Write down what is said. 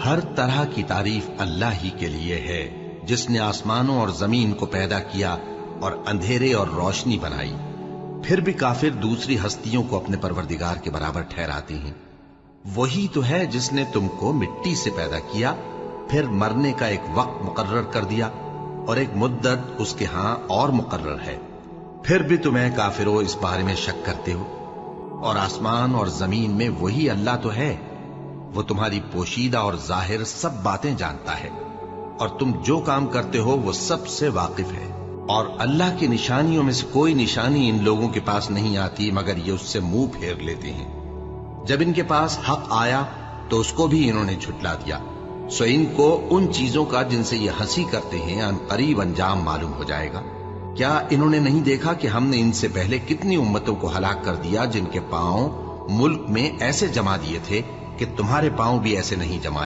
ہر طرح کی تعریف اللہ ہی کے لیے ہے، جس نے آسمانوں اور زمین کو پیدا کیا اور اندھیرے اور روشنی بنائی۔ پھر بھی کافر دوسری ہستیوں کو اپنے پروردگار کے برابر ٹھہراتے ہیں۔ وہی تو ہے جس نے تم کو مٹی سے پیدا کیا، پھر مرنے کا ایک وقت مقرر کر دیا اور ایک مدت اس کے ہاں اور مقرر ہے، پھر بھی تمہیں کافروں اس بارے میں شک کرتے ہو۔ اور آسمان اور زمین میں وہی اللہ تو ہے، وہ تمہاری پوشیدہ اور ظاہر سب باتیں جانتا ہے، اور تم جو کام کرتے ہو وہ سب سے واقف ہے۔ اور اللہ کی نشانیوں میں سے کوئی نشانی ان لوگوں کے پاس نہیں آتی مگر یہ اس سے منہ پھیر لیتے ہیں۔ جب ان کے پاس حق آیا تو اس کو بھی انہوں نے جھٹلا دیا، سو ان کو ان چیزوں کا جن سے یہ ہنسی کرتے ہیں ان قریب انجام معلوم ہو جائے گا۔ کیا انہوں نے نہیں دیکھا کہ ہم نے ان سے پہلے کتنی امتوں کو ہلاک کر دیا جن کے پاؤں ملک میں ایسے جما دیے تھے کہ تمہارے پاؤں بھی ایسے نہیں جمائے؟